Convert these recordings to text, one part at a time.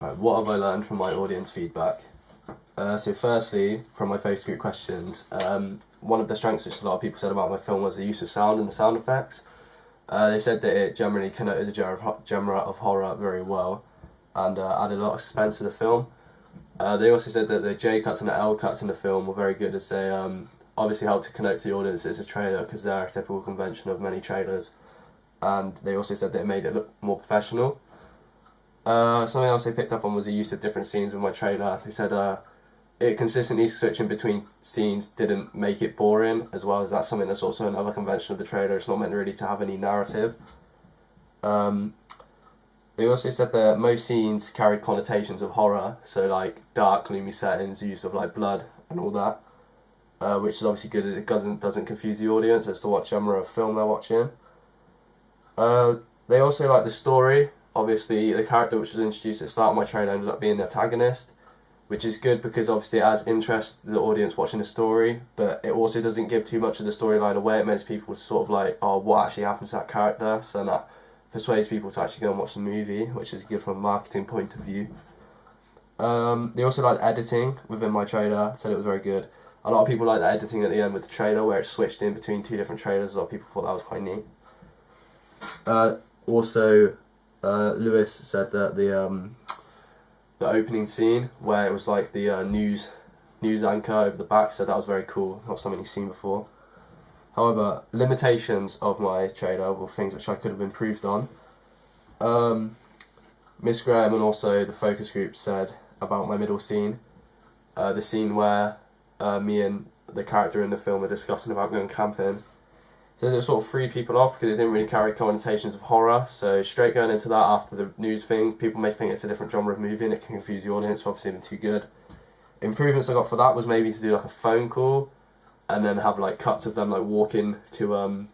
Right, what have I learned from my audience feedback? So firstly, from my focus group questions, one of the strengths which a lot of people said about my film was the use of sound and the sound effects. They said that it generally connoted the genre of horror very well and added a lot of suspense to the film. They also said that the J cuts and the L cuts in the film were very good, as they obviously helped to connote to the audience as a trailer, because they're a typical convention of many trailers. And they also said that it made it look more professional. Something else they picked up on was the use of different scenes in my trailer. They said it consistently switching between scenes didn't make it boring, as well as that's something that's also another convention of the trailer. It's not meant really to have any narrative. They also said that most scenes carried connotations of horror, so like dark, gloomy settings, use of like blood and all that, which is obviously good as it doesn't confuse the audience as to what genre of film they're watching. They also like the story. Obviously, the character which was introduced at the start of my trailer ended up being the antagonist, which is good because obviously it adds interest to the audience watching the story, but it also doesn't give too much of the storyline away. It makes people sort of like, oh, what actually happens to that character? So that persuades people to actually go and watch the movie, which is good from a marketing point of view. They also liked editing within my trailer, said it was very good. A lot of people liked the editing at the end with the trailer, where it switched in between two different trailers. A lot of people thought that was quite neat. Also, Lewis said that the opening scene, where it was like the news anchor over the back, said that was very cool, not something he's seen before. However, limitations of my trailer were things which I could have improved on. Miss Graham and also the focus group said about my middle scene, the scene where me and the character in the film are discussing about going camping. So it sort of threw people off because it didn't really carry connotations of horror. So straight going into that after the news thing, people may think it's a different genre of movie and it can confuse the audience, so obviously been too good. Improvements I got for that was maybe to do like a phone call and then have like cuts of them like walking to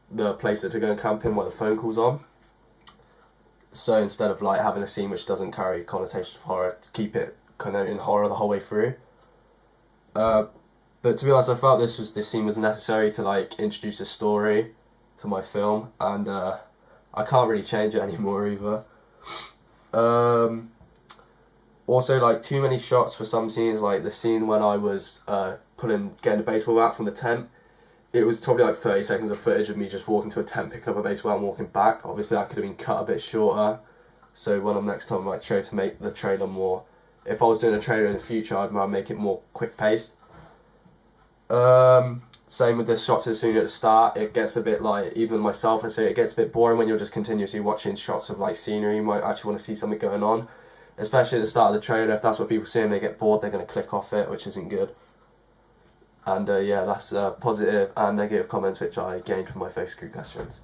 the place that they're going camping where the phone call's on. So instead of like having a scene which doesn't carry connotations of horror, to keep it connoting horror the whole way through. But to be honest, I felt this scene was necessary to like introduce a story to my film, and I can't really change it anymore either. Also, like too many shots for some scenes, like the scene when I was getting a baseball bat from the tent. It was probably like 30 seconds of footage of me just walking to a tent, picking up a baseball bat and walking back. Obviously that could have been cut a bit shorter, so when I'm next time I might try to make the trailer more, if I was doing a trailer in the future I'd make it more quick paced. Same with the shots as soon at the start. It gets a bit like, even myself I say, it gets a bit boring when you're just continuously watching shots of like scenery. You might actually want to see something going on, especially at the start of the trailer. If that's what people see and they get bored, they're going to click off it, which isn't good. And yeah, that's positive and negative comments which I gained from my focus group questions.